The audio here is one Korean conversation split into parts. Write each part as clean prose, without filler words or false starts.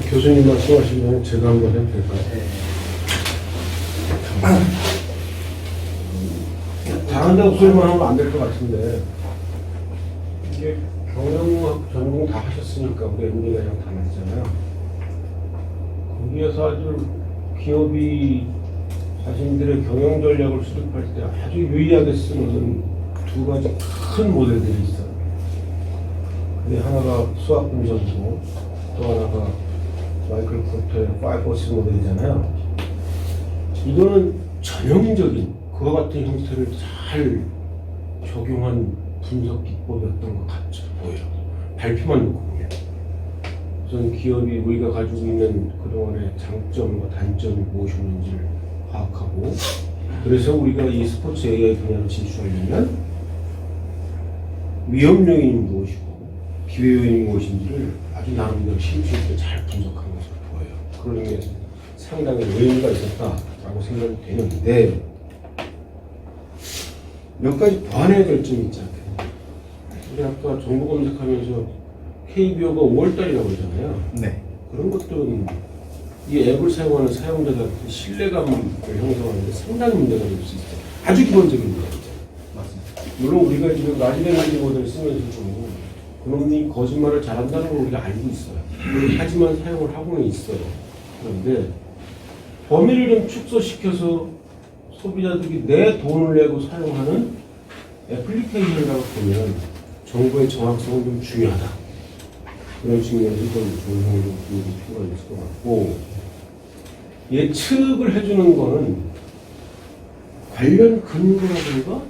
교수님 말씀하시면 제가 한번 해도 될까요? 다른 데 없을만 하면 안 될 것 같은데 이게 경영학 전공 다 하셨으니까 우리 MBA랑 다 맞잖아요. 거기에서 아주 기업이 자신들의 경영 전략을 수립할 때 아주 유의하게 쓰는 두 가지 큰 모델들이 있어요. 그게 하나가 수학 분석이고 또 하나가 마이클 포터의 5Force 모델이잖아요. 이거는 전형적인 그와 같은 형태를 잘 적용한 분석 기법이었던 것 같죠. 보여요. 발표만 놓고 보면. 우선 기업이 우리가 가지고 있는 그동안의 장점과 단점이 무엇이었는지를 파악하고, 그래서 우리가 이 스포츠 AI 분야로 진출하려면 위험 요인이 무엇이고 기회 요인이 무엇인지를 아주 나름대로 심층 있게 잘 분석한 것으로 보여요. 그런 의미에서 상당히 의미가 있었다라고 생각이 되는데 몇 가지 보완해야 될 점이 있지 않겠냐. 우리 아까 정보 검색하면서 KBO가 5월달이라고 그러잖아요. 네. 그런 것들은 이 앱을 사용하는 사용자들한테 신뢰감을 형성하는데 상당히 문제가 될 수 있어요. 아주 기본적인 문제죠. 맞습니다. 물론 우리가 지금 라지랭귀지 모델을 쓰면서도 그놈이 거짓말을 잘한다는 걸 우리가 알고 있어요. 하지만 사용을 하고는 있어요. 그런데 범위를 좀 축소시켜서 소비자들이 내 돈을 내고 사용하는 애플리케이션이라고 보면 정보의 정확성은 좀 중요하다. 그런 측면에서 좀 조정을 좀 두는 필요가 있을 것 같고, 예측을 해주는 거는 관련 근거라든가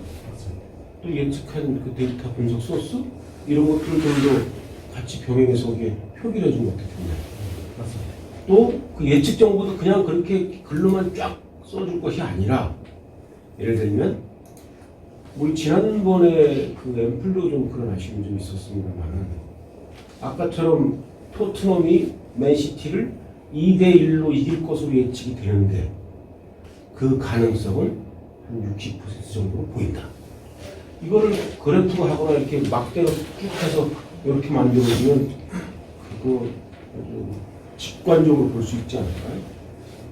또 예측한 그 데이터 분석 소스 이런 것들을 좀 더 같이 병행해서 이게 표기를 해주면 어떻겠냐. 맞습니다. 또 그 예측 정보도 그냥 그렇게 글로만 쫙 써줄 것이 아니라, 예를 들면 우리 지난번에 그 앰플도 좀 그런 아쉬움이 좀 있었습니다만, 아까처럼 토트넘이 맨시티를 2대1로 이길 것으로 예측이 되는데 그 가능성은 한 60% 정도로 보인다. 이거를 그래프로 하거나 이렇게 막대로 쭉 해서 이렇게 만들어주면 그거 아주 직관적으로 볼 수 있지 않을까요?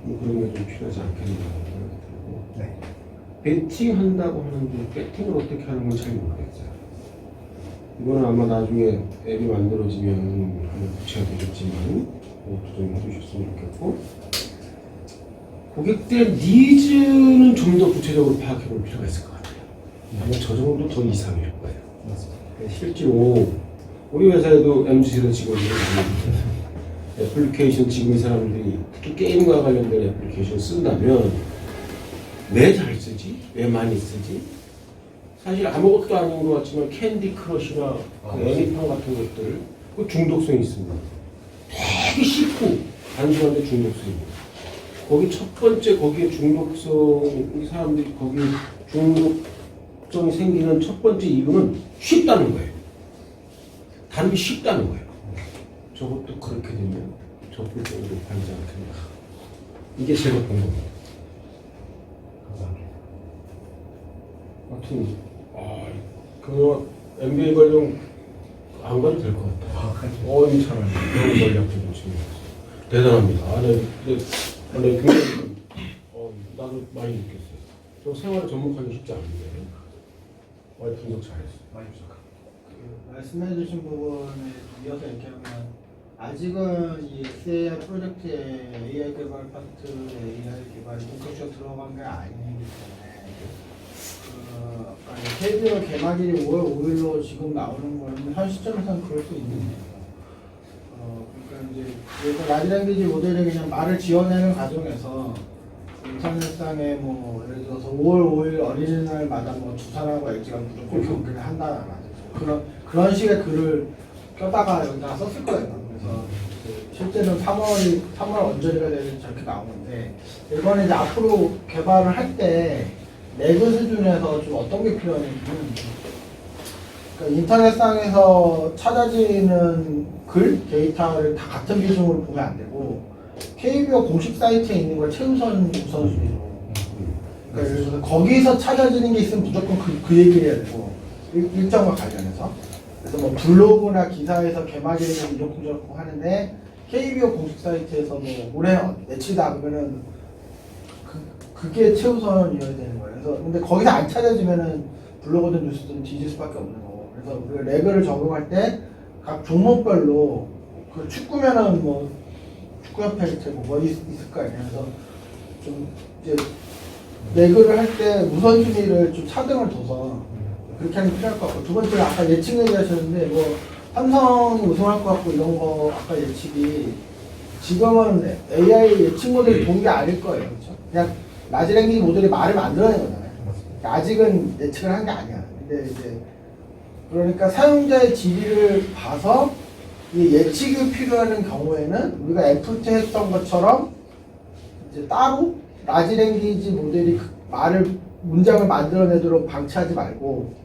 뭐 그런 게 좀 필요하지 않겠나 생각이 들고. 네. 배팅한다고 하는데 배팅을 어떻게 하는 건 잘 모르겠어요. 이거는 아마 나중에 앱이 만들어지면 한번 구체가 되겠지만 그것도 좀 해주셨으면 좋겠고, 고객들의 니즈는 좀 더 구체적으로 파악해 볼 필요가 있을 것 같아요. 아마 저 정도 더 이상일 거예요. 맞습니다. 실제로 우리 회사에도 MZ세대 직원들이 많이 있잖아요. 애플리케이션 지금 이 사람들이 특히 게임과 관련된 애플리케이션 쓴다면 왜 잘 쓰지? 왜 많이 쓰지? 사실 아무것도 아닌 것 같지만 캔디 크러쉬나 애니팡 같은 것들 그 중독성이 있습니다. 되게 쉽고 단순한데 중독성입니다. 거기 첫 번째 거기에 중독성, 이 사람들이 거기 중독성이 생기는 첫 번째 이유는 쉽다는 거예요. 다루기 쉽다는 거예요. 저것도 그렇게 되면 접근성이 높아지지 않겠나. 이게 제가 본 겁니다. 감사합니다. 하여튼 그 MBA 관련 안 가도 될 것 같아요. 괜찮아요. 그런 전략적인 측면에서 대단합니다. 네, 굉장히 나도 많이 느꼈어요. 저 생활을 접목하기 쉽지 않은데 많이 분석 잘했어요. 많이 부족합니다. 말씀해주신 부분에 좀 이어서 얘기하면, 아직은 이 SAI 프로젝트에 AI 개발 파트에 AI 개발이 본격적으로 들어간 게 아니기 때문에 아까 KBO 개막일이 5월 5일로 지금 나오는 거는 현 시점에서는 그럴 수 있는데, 그러니까 이제 그래서 라지랭귀지 모델이 그냥 말을 지어내는 과정에서 인터넷상에 뭐 예를 들어서 5월 5일 어린이날마다 뭐 두산하고 LG가 무조건 경기를 한다라든지 그런 식의 글을 껴다가 여기다 썼을 거예요. 그래서 실제는 3월 언저리가 되는 저렇게 나오는데, 이번에 이제 앞으로 개발을 할 때 내부 수준에서 좀 어떤 게 필요하냐면, 그러니까 인터넷상에서 찾아지는 글, 데이터를 다 같은 비중으로 보면 안 되고 KBO 공식 사이트에 있는 걸 최우선 우선순위로, 그러니까 예를 들어서 거기서 찾아지는 게 있으면 무조건 그 얘기를 해야 되고, 일정과 관련해서. 그래서 뭐 블로그나 기사에서 개막일은 이렇고 저렇고 하는데 KBO 공식 사이트에서 뭐 올해 예측이다 그러면은 그게 최우선이어야 되는 거예요. 그래서 근데 거기서 안 찾아지면은 블로그든 뉴스든 뒤질 수밖에 없는 거고. 그래서 우리가 레그를 적용할 때 각 종목별로 그 축구면은 뭐 축구협회 밑에 뭐 있을 거 아니에요. 그래서 좀 이제 레그를 할 때 우선순위를 좀 차등을 둬서 그렇게 하는 게 필요할 것 같고, 두 번째는 아까 예측 얘기하셨는데 뭐 삼성이 우승할 것 같고 이런 거 아까 예측이 지금은 AI 예측 모델이 본 게 아닐 거예요. 그렇죠? 그냥 라지랭귀지 모델이 말을 만들어낸 거잖아요. 아직은 예측을 한 게 아니야. 근데 이제 그러니까 사용자의 질의를 봐서 이 예측이 필요한 경우에는 우리가 애프터 했던 것처럼 이제 따로 라지랭귀지 모델이 그 문장을 만들어내도록 방치하지 말고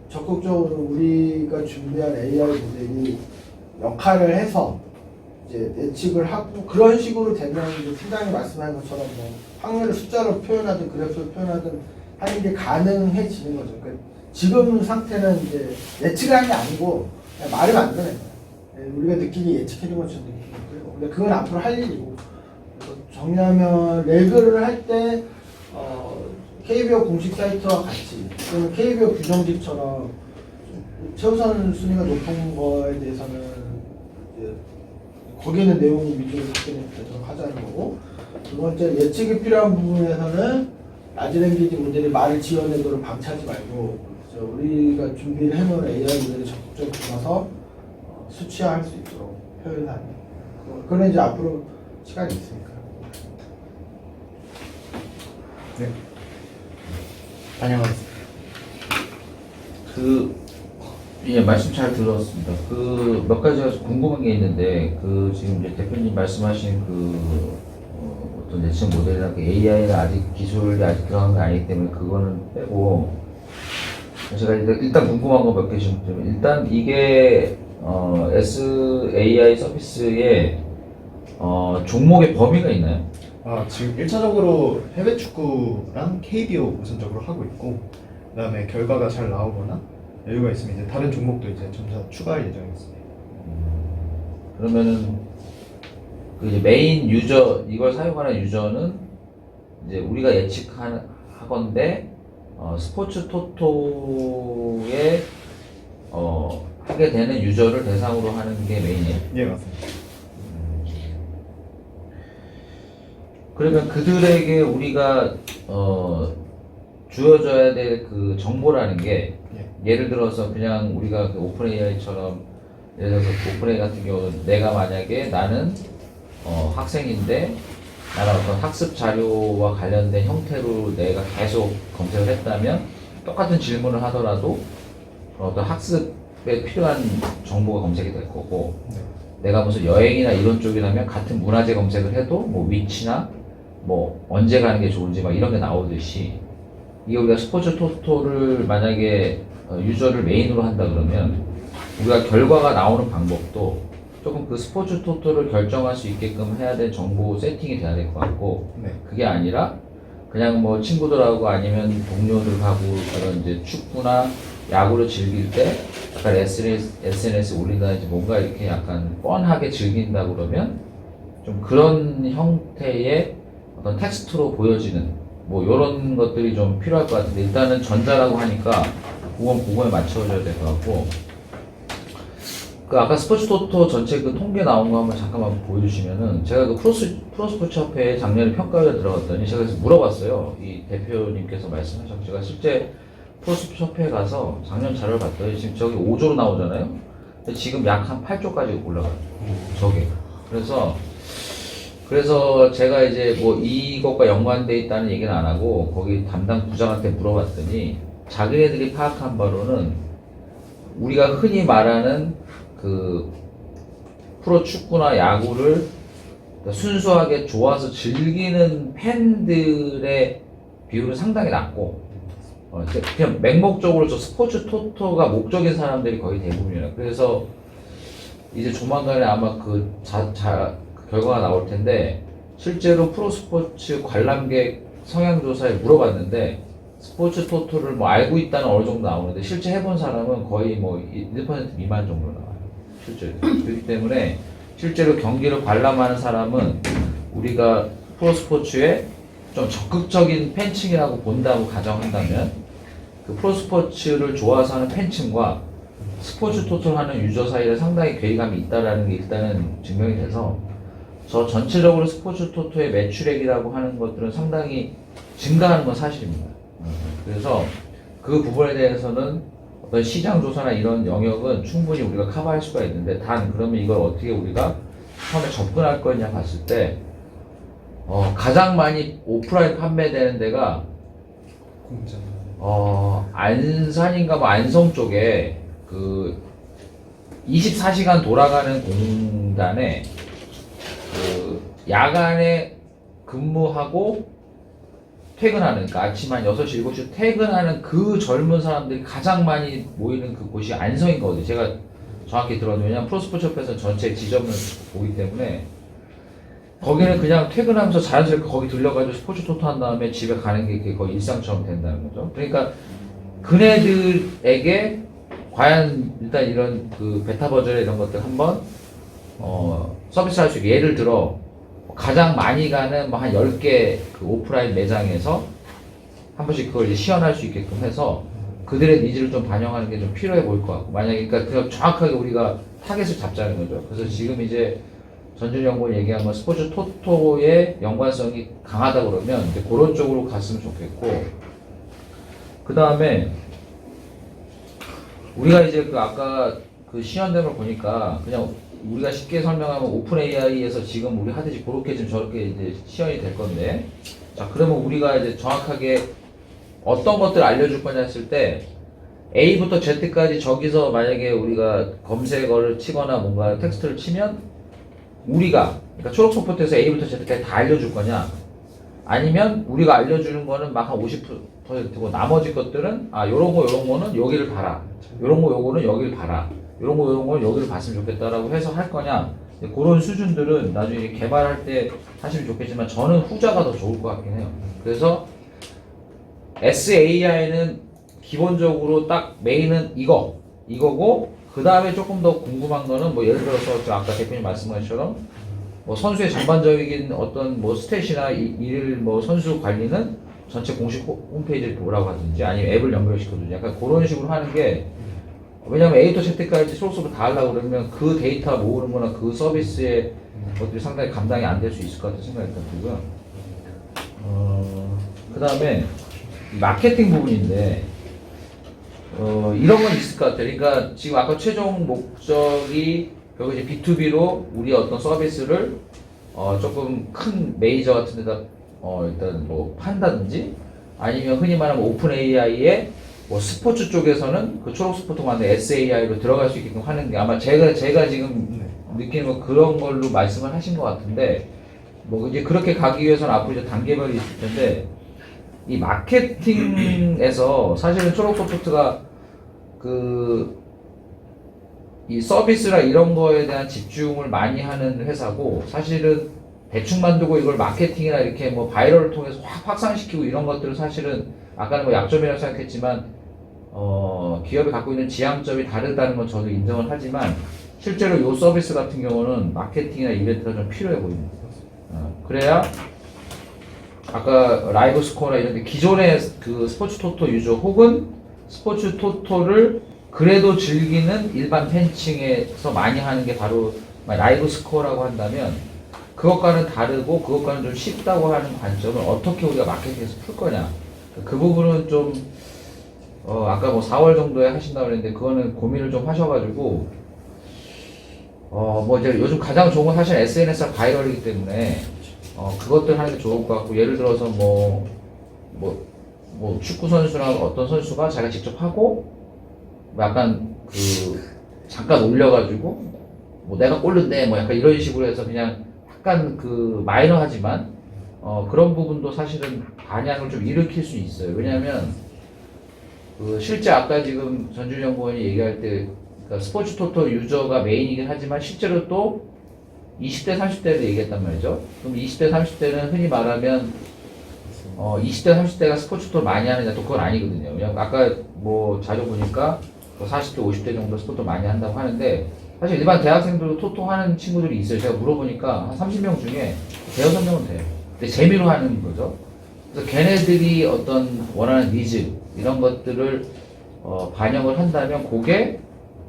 적극적으로 우리가 준비한 AI 모델이 역할을 해서 이제 예측을 하고, 그런 식으로 되면 이제 팀장님 말씀하신 것처럼 뭐 확률을 숫자로 표현하든 그래프로 표현하든 하는 게 가능해지는 거죠. 그러니까 지금 상태는 이제 예측을 한 게 아니고 그냥 말을 만들어낸 거예요. 우리가 느끼기 예측해준 것처럼 느끼고, 근데 그건 앞으로 할 일이고. 그래서 정리하면 레그를 할 때 KBO 공식 사이트와 같이 또는 KBO 규정집처럼 최우선 순위가 높은 거에 대해서는 이제 거기에 있는 내용 위주로 접근되도록 하자는 거고, 두 번째 예측이 필요한 부분에서는 라지랭귀지 모델이 말을 지어내도록 방치하지 말고 우리가 준비를 해놓은 AI 모델을 적극적으로 들어서 수치화할 수 있도록 표현하는, 그건 이제 앞으로 시간이 있으니까. 네. 반영하겠습니다. 예, 말씀 잘 들었습니다. 몇 가지가 궁금한 게 있는데, 지금 이제 대표님 말씀하신 어떤 예측 모델이나 AI는 아직 기술이 아직 들어간 게 아니기 때문에 그거는 빼고, 제가 일단 궁금한 거 몇 개 좀 드리면, 일단 이게, SAI 서비스에, 종목의 범위가 있나요? 지금 1차적으로 해외 축구랑 KBO 우선적으로 하고 있고, 그다음에 결과가 잘 나오거나 여유가 있으면 이제 다른 종목도 이제 점차 추가할 예정입니다. 그러면은 이제 메인 유저, 이걸 사용하는 유저는 이제 우리가 예측하건데 스포츠 토토에 하게 되는 유저를 대상으로 하는 게 메인이에요. 예, 맞습니다. 그러면 그들에게 우리가 주어져야 될 그 정보라는 게, 예를 들어서 그냥 우리가 오픈 AI처럼, 예를 들어서 오픈 AI 같은 경우는 내가 만약에 나는 학생인데 나는 어떤 학습 자료와 관련된 형태로 내가 계속 검색을 했다면 똑같은 질문을 하더라도 어떤 학습에 필요한 정보가 검색이 될 거고, 내가 무슨 여행이나 이런 쪽이라면 같은 문화재 검색을 해도 뭐 위치나 뭐 언제 가는 게 좋은지 막 이런 게 나오듯이, 이게 우리가 스포츠 토토를 만약에 유저를 메인으로 한다 그러면 우리가 결과가 나오는 방법도 조금 그 스포츠 토토를 결정할 수 있게끔 해야 될 정보 세팅이 돼야 될 것 같고, 그게 아니라 그냥 뭐 친구들하고 아니면 동료들하고 그런 이제 축구나 야구를 즐길 때 약간 SNS에 올린다든지 뭔가 이렇게 약간 뻔하게 즐긴다 그러면 좀 그런 형태의 어떤 텍스트로 보여지는 뭐 이런 것들이 좀 필요할 것 같은데, 일단은 전자라고 하니까 그거에 맞춰줘야 될 것 같고, 아까 스포츠 토토 전체 그 통계 나온 거 한번 잠깐만 보여주시면은, 제가 그 프로스포츠 협회에 작년에 평가를 들어갔더니 제가 그래서 물어봤어요. 이 대표님께서 말씀하셨고, 제가 실제 프로스포츠 협회에 가서 작년 자료를 봤더니 지금 저기 5조로 나오잖아요. 근데 지금 약 한 8조까지 올라가요. 저게. 그래서 제가 이제 뭐 이것과 연관돼 있다는 얘기는 안 하고 거기 담당 부장한테 물어봤더니 자기네들이 파악한 바로는 우리가 흔히 말하는 그 프로 축구나 야구를 순수하게 좋아서 즐기는 팬들의 비율은 상당히 낮고, 그냥 맹목적으로 저 스포츠 토토가 목적인 사람들이 거의 대부분이에요. 그래서 이제 조만간에 아마 그 결과가 나올 텐데, 실제로 프로스포츠 관람객 성향조사에 물어봤는데 스포츠 토토를 뭐 알고 있다는 어느 정도 나오는데 실제 해본 사람은 거의 뭐 1% 미만 정도 나와요, 실제로. 그렇기 때문에 실제로 경기를 관람하는 사람은 우리가 프로스포츠에 좀 적극적인 팬층이라고 본다고 가정한다면 그 프로스포츠를 좋아서 하는 팬층과 스포츠 토토를 하는 유저 사이에 상당히 괴리감이 있다는 게 일단은 증명이 돼서 저 전체적으로 스포츠 토토의 매출액이라고 하는 것들은 상당히 증가하는 건 사실입니다. 그래서 그 부분에 대해서는 어떤 시장 조사나 이런 영역은 충분히 우리가 커버할 수가 있는데 단 그러면 이걸 어떻게 우리가 처음에 접근할 거냐 봤을 때 가장 많이 오프라인 판매되는 데가 공장. 안산인가 뭐 안성 쪽에 그 24시간 돌아가는 공단에 그 야간에 근무하고 퇴근하는, 그러니까 아침 한 6시, 7시 퇴근하는 그 젊은 사람들이 가장 많이 모이는 그곳이 안성이거든요. 제가 정확히 들었는데, 왜냐면 프로스포츠협회에서 전체 지점을 보기 때문에 거기는 그냥 퇴근하면서 자연스럽게 거기 들려가지고 스포츠 토토 한 다음에 집에 가는 게 거의 일상처럼 된다는 거죠. 그러니까 그네들에게 과연 일단 이런 그 베타 버전의 이런 것들 한번 서비스 할 수 있게, 예를 들어 가장 많이 가는 뭐 한 10개 그 오프라인 매장에서 한 번씩 그걸 이제 시연할 수 있게끔 해서 그들의 니즈를 좀 반영하는 게 좀 필요해 보일 것 같고, 만약에 그러니까 그냥 정확하게 우리가 타겟을 잡자는 거죠. 그래서 지금 이제 전준 연구원 얘기한 건 스포츠 토토의 연관성이 강하다 그러면 이제 그런 쪽으로 갔으면 좋겠고, 그 다음에 우리가 이제 그 아까 그 시연된 걸 보니까 그냥 우리가 쉽게 설명하면 오픈 AI에서 지금 우리 하듯이 그렇게 지금 저렇게 이제 시연이 될 건데, 자 그러면 우리가 이제 정확하게 어떤 것들을 알려줄 거냐 했을 때 A부터 Z까지 저기서 만약에 우리가 검색어를 치거나 뭔가 텍스트를 치면 우리가 그러니까 초록 소프트에서 A부터 Z까지 다 알려줄 거냐, 아니면 우리가 알려주는 거는 막 한 50%고 나머지 것들은 요런 거는 여기를 봐라, 요런 요거는 여기를 봐라, 요런 거는 여기를 봤으면 좋겠다라고 해서 할 거냐, 그런 수준들은 나중에 개발할 때 하시면 좋겠지만 저는 후자가 더 좋을 것 같긴 해요. 그래서 SAI는 기본적으로 딱 메인은 이거고, 그 다음에 조금 더 궁금한 거는 뭐 예를 들어서 저 아까 대표님 말씀하신 것처럼 뭐 선수의 전반적인 어떤 뭐 스탯이나 뭐 선수 관리는 전체 공식 홈페이지를 보라고 하든지 아니면 앱을 연결시켜든지 약간 그런 식으로 하는 게, 왜냐면 A부터 Z까지 소스로 다 하려고 그러면 그 데이터 모으는 거나 그 서비스의 것들이 상당히 감당이 안 될 수 있을 것 같은 생각이 들고요. 그 다음에 마케팅 부분인데 이런 건 있을 것 같아요. 그러니까 지금 아까 최종 목적이 결국 이제 B2B로 우리 어떤 서비스를 조금 큰 메이저 같은 데다 일단 뭐 판다든지, 아니면 흔히 말하면 오픈 AI의 뭐 스포츠 쪽에서는 그 초록 스포츠 만든 SAI로 들어갈 수 있게끔 하는 게, 아마 제가 지금 느끼는 건 그런 걸로 말씀을 하신 것 같은데, 뭐 이제 그렇게 가기 위해서는 앞으로 이제 단계별이 있을 텐데, 이 마케팅에서 사실은 초록 소프트가 이 서비스나 이런 거에 대한 집중을 많이 하는 회사고, 사실은 대충 만들고 이걸 마케팅이나 이렇게 뭐 바이럴을 통해서 확 확산시키고 이런 것들은 사실은 아까는 뭐 약점이라고 생각했지만 기업이 갖고 있는 지향점이 다르다는 건 저도 인정을 하지만, 실제로 이 서비스 같은 경우는 마케팅이나 이벤트가 좀 필요해 보입니다. 그래야 아까 라이브 스코어나 이런 데 기존의 그 스포츠 토토 유저 혹은 스포츠 토토를 그래도 즐기는 일반 팬층에서 많이 하는 게 바로 라이브 스코어라고 한다면, 그것과는 다르고 그것과는 좀 쉽다고 하는 관점을 어떻게 우리가 마케팅에서 풀 거냐, 그 부분은 좀 아까 뭐 4월 정도에 하신다고 그랬는데 그거는 고민을 좀 하셔가지고 뭐 이제 요즘 가장 좋은 건 사실 SNS와 바이럴이기 때문에 그것들 하는 게 좋을 것 같고, 예를 들어서 뭐 축구 선수나 어떤 선수가 자기가 직접 하고 뭐 약간 잠깐 올려가지고 뭐 내가 꼴른데 뭐 약간 이런 식으로 해서 그냥 약간 마이너하지만 그런 부분도 사실은 반향을 좀 일으킬 수 있어요. 왜냐하면 실제 아까 지금 전준 연구원이 얘기할 때 그러니까 스포츠 토토 유저가 메인이긴 하지만 실제로 또 20대 30대를 얘기했단 말이죠. 그럼 20대 30대는 흔히 말하면 20대 30대가 스포츠 토토를 많이 하느냐, 또 그건 아니거든요. 왜냐면 아까 뭐 자료 보니까 40대 50대 정도 스포츠 많이 한다고 하는데, 사실 일반 대학생들도 토토 하는 친구들이 있어요. 제가 물어보니까 한 30명 중에 대여섯 명은 돼요. 근데 재미로 하는 거죠. 그래서 걔네들이 어떤 원하는 니즈 이런 것들을 반영을 한다면 그게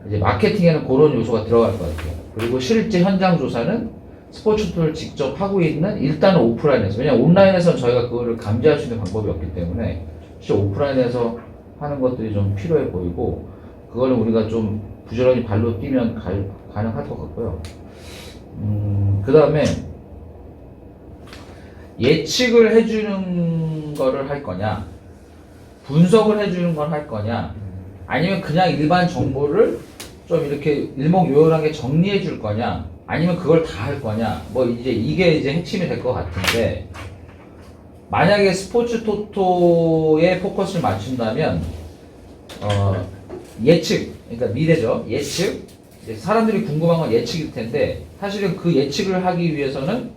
이제 마케팅에는 그런 요소가 들어갈 것 같아요. 그리고 실제 현장 조사는 스포츠를 직접 하고 있는 일단은 오프라인에서, 왜냐면 온라인에서는 저희가 그거를 감지할 수 있는 방법이 없기 때문에 실제 오프라인에서 하는 것들이 좀 필요해 보이고, 그거는 우리가 좀 부지런히 발로 뛰면 가능할 것 같고요. 그 다음에 예측을 해주는 거를 할 거냐, 분석을 해주는 걸 할 거냐, 아니면 그냥 일반 정보를 좀 이렇게 일목요연하게 정리해 줄 거냐, 아니면 그걸 다 할 거냐, 뭐 이게 이제 핵심이 될 것 같은데, 만약에 스포츠 토토에 포커스를 맞춘다면 예측, 그러니까 미래죠. 예측. 이제 사람들이 궁금한 건 예측일 텐데, 사실은 그 예측을 하기 위해서는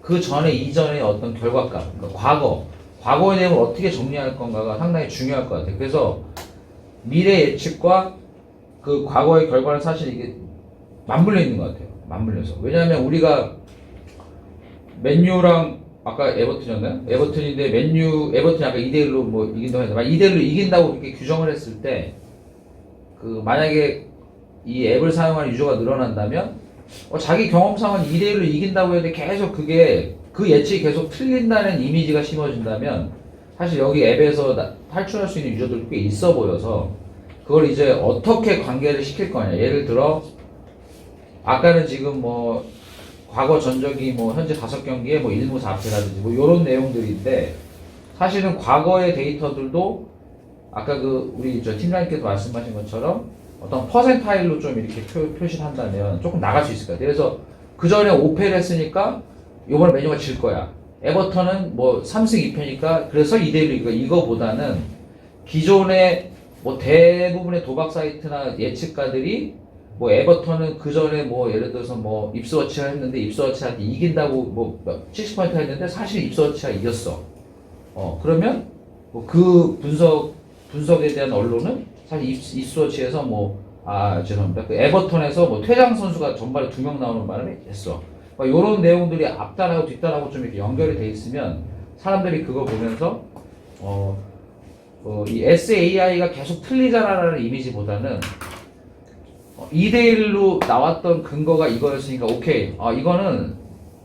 그 전에 이전의 어떤 결과값, 그러니까 과거의 내용을 어떻게 정리할 건가가 상당히 중요할 것 같아요. 그래서 미래 예측과 그 과거의 결과는 사실 이게 맞물려 있는 것 같아요. 맞물려서. 왜냐하면 우리가 맨유랑 아까 에버튼이었나요? 에버튼인데 에버튼이 아까 2대1로 뭐 이긴다고 했는데, 2대1로 이긴다고 이렇게 규정을 했을 때, 그 만약에 이 앱을 사용하는 유저가 늘어난다면 자기 경험상은 2대1로 이긴다고 해도 계속 그게 그 예측이 계속 틀린다는 이미지가 심어진다면 사실 여기 앱에서 탈출할 수 있는 유저들도 꽤 있어 보여서 그걸 이제 어떻게 관계를 시킬 거냐. 예를 들어 아까는 지금 뭐 과거 전적이 뭐 현재 5경기에 뭐 1무 4패라든지 뭐 요런 내용들인데, 사실은 과거의 데이터들도 아까 그 우리 저 팀장님께서 말씀하신 것처럼 어떤 퍼센타일로 좀 이렇게 표시를 한다면 조금 나갈 수 있을 것 같아요. 그래서 그 전에 5패를 했으니까 요번에 메뉴가 질 거야. 에버턴은 뭐 3승 2패니까 그래서 2대1로 이거보다는 기존의 뭐 대부분의 도박 사이트나 예측가들이 뭐 에버턴은 그 전에 뭐 예를 들어서 뭐 입스워치가 했는데 입스워치한테 이긴다고 뭐 70% 했는데 사실 입스워치가 이겼어. 그러면 뭐 그 분석에 대한 언론은 사실 입스워치에서 죄송합니다. 그 에버턴에서 뭐 퇴장 선수가 전반에 2명 나오는 바람에 했어. 이런 내용들이 앞단하고 뒷단하고 좀 이렇게 연결이 돼 있으면 사람들이 그거 보면서 이 SAI가 계속 틀리잖아라는 이미지보다는 2대1로 나왔던 근거가 이거였으니까 오케이. 이거는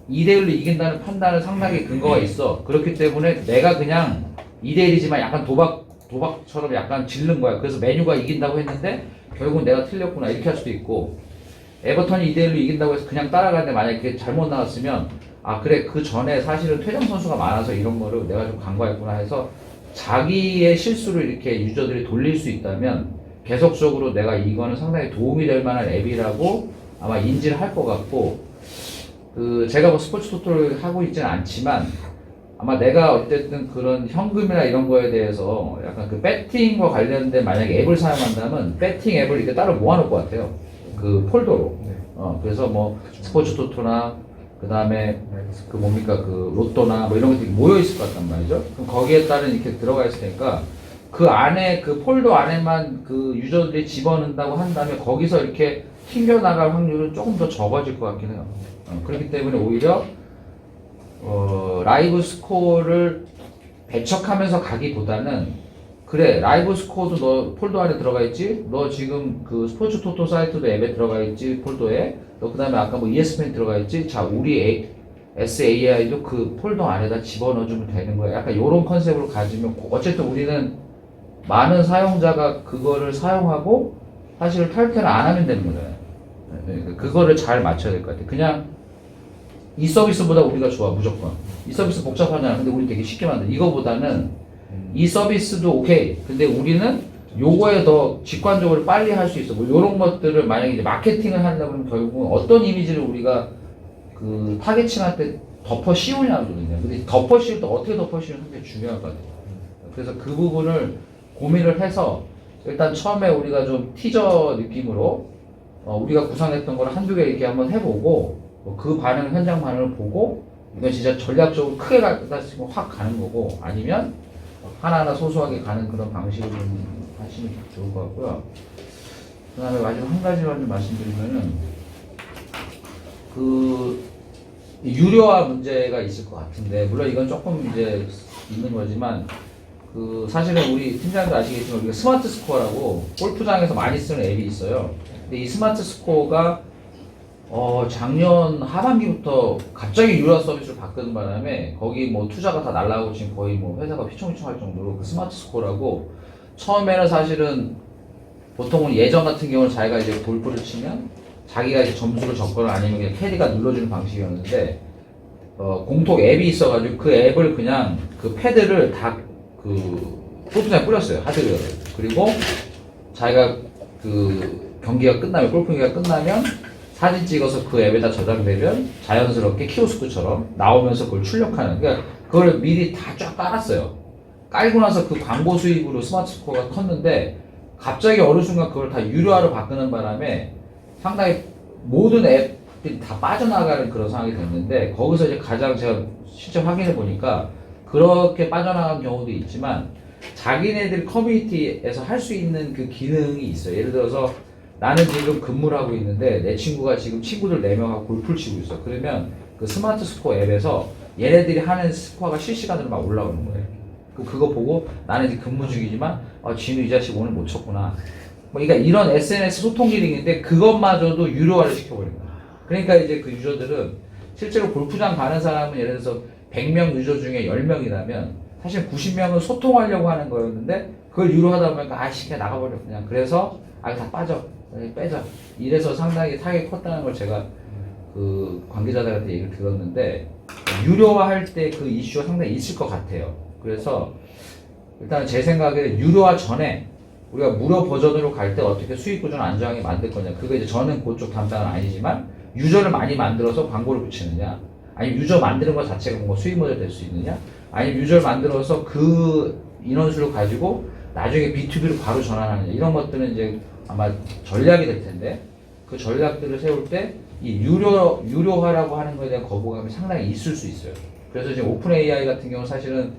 2대1로 이긴다는 판단은 상당히 근거가 있어. 그렇기 때문에 내가 그냥 2대1이지만 약간 도박처럼 약간 질른 거야. 그래서 메뉴가 이긴다고 했는데 결국은 내가 틀렸구나. 이렇게 할 수도 있고, 에버턴이 2대1로 이긴다고 해서 그냥 따라가는데 만약에 그게 잘못 나왔으면 그래 그 전에 사실은 퇴장 선수가 많아서 이런 거를 내가 좀 간과했구나 해서 자기의 실수를 이렇게 유저들이 돌릴 수 있다면 계속적으로 내가 이거는 상당히 도움이 될 만한 앱이라고 아마 인지를 할 것 같고, 제가 뭐 스포츠 토토를 하고 있지는 않지만 아마 내가 어쨌든 그런 현금이나 이런 거에 대해서 약간 그 배팅과 관련된 만약에 앱을 사용한다면 배팅 앱을 이렇게 따로 모아놓을 것 같아요. 그 폴더로. 그래서 뭐 스포츠 토토나 그 다음에 그 로또나 뭐 이런 것들이 모여 있을 것 같단 말이죠. 그럼 거기에 따른 이렇게 들어가 있을 테니까 그 안에 그 폴더 안에만 그 유저들이 집어넣는다고 한다면 거기서 이렇게 튕겨 나갈 확률은 조금 더 적어질 것 같긴 해요. 그렇기 때문에 오히려 라이브 스코어를 배척하면서 가기보다는 그래 라이브 스코어도 너 폴더 안에 들어가 있지, 너 지금 그 스포츠 토토 사이트도 앱에 들어가 있지 폴더에, 너 그 다음에 아까 뭐 ESPN 들어가 있지, 자 우리 SAI도 그 폴더 안에다 집어넣어주면 되는 거야. 약간 요런 컨셉으로 가지면 어쨌든 우리는 많은 사용자가 그거를 사용하고 사실 탈퇴를 안 하면 되는 거잖아요. 그거를 잘 맞춰야 될 것 같아요. 그냥 이 서비스보다 우리가 좋아 무조건. 이 서비스 복잡하잖아. 근데 우리 되게 쉽게 만든. 이거보다는 이 서비스도 오케이. 근데 우리는 요거에 더 직관적으로 빨리 할 수 있어. 뭐 요런 것들을 만약에 이제 마케팅을 한다 그러면 결국은 어떤 이미지를 우리가 그 타겟층한테 덮어 씌우냐거든요. 근데 덮어 씌울 때 어떻게 덮어 씌우는 게 중요할 것 같아요. 그래서 그 부분을 고민을 해서 일단 처음에 우리가 좀 티저 느낌으로 우리가 구상했던 걸 한두 개 이렇게 한번 해보고 그 반응, 현장 반응을 보고 이건 진짜 전략적으로 크게 가다 싶으면 확 가는 거고, 아니면 하나하나 소소하게 가는 그런 방식으로 좀 하시면 좋을 것 같고요. 그다음에 마지막 한 가지만 좀 말씀드리면은 그 유료화 문제가 있을 것 같은데 물론 이건 조금 이제 있는 거지만 그 사실은 우리 팀장님도 아시겠지만 우리가 스마트 스코어라고 골프장에서 많이 쓰는 앱이 있어요. 근데 이 스마트 스코어가 작년 하반기부터 갑자기 유료 서비스를 바꾸는 바람에 거기 뭐 투자가 다 날라가고 지금 거의 뭐 회사가 휘청휘청할 정도로 그 스마트 스코어라고 처음에는 사실은 보통은 예전 같은 경우는 자기가 이제 골프를 치면 자기가 이제 점수를 적거나 아니면 그냥 캐디가 눌러주는 방식이었는데 공통 앱이 있어가지고 그 앱을 그냥 그 패드를 다 그 골프장에 뿌렸어요. 하드웨어를. 그리고 자기가 그 경기가 끝나면 골프 경기가 끝나면 사진 찍어서 그 앱에다 저장되면 자연스럽게 키오스크처럼 나오면서 그걸 출력하는 그러니까 그걸 미리 다 쫙 깔았어요. 깔고 나서 그 광고 수익으로 스마트 스코어가 컸는데 갑자기 어느 순간 그걸 다 유료화로 바꾸는 바람에 상당히 모든 앱들이 다 빠져나가는 그런 상황이 됐는데 거기서 이제 가장 제가 실제 확인해 보니까 그렇게 빠져나간 경우도 있지만 자기네들 커뮤니티에서 할 수 있는 그 기능이 있어요. 예를 들어서 나는 지금 근무를 하고 있는데 내 친구가 지금 친구들 4명하고 골프를 치고 있어. 그러면 그 스마트 스코어 앱에서 얘네들이 하는 스코어가 실시간으로 막 올라오는 거예요. 그거 보고 나는 이제 근무 중이지만 진우 이 자식 오늘 못 쳤구나. 그러니까 이런 SNS 소통 기능인데 그것마저도 유료화를 시켜버린 거야. 그러니까 이제 그 유저들은 실제로 골프장 가는 사람은 예를 들어서 100명 유저 중에 10명이라면 사실 90명은 소통하려고 하는 거였는데 그걸 유료하다 보니까 그냥 나가버려 그냥. 그래서 다 빠져. 빼자. 이래서 상당히 타격이 컸다는 걸 제가 그 관계자들한테 얘기를 들었는데 유료화할 때 그 이슈가 상당히 있을 것 같아요. 그래서 일단 제 생각에는 유료화 전에 우리가 무료 버전으로 갈 때 어떻게 수익 구조를 안정하게 만들 거냐. 그거 이제 저는 그쪽 담당은 아니지만 유저를 많이 만들어서 광고를 붙이느냐. 아니면 유저 만드는 것 자체가 뭔가 수익 모델 될 수 있느냐. 아니면 유저를 만들어서 그 인원수를 가지고 나중에 B2B로 바로 전환하느냐. 이런 것들은 이제 아마 전략이 될 텐데 그 전략들을 세울 때 이 유료화라고 하는 것에 대한 거부감이 상당히 있을 수 있어요. 그래서 지금 오픈 AI 같은 경우는 사실은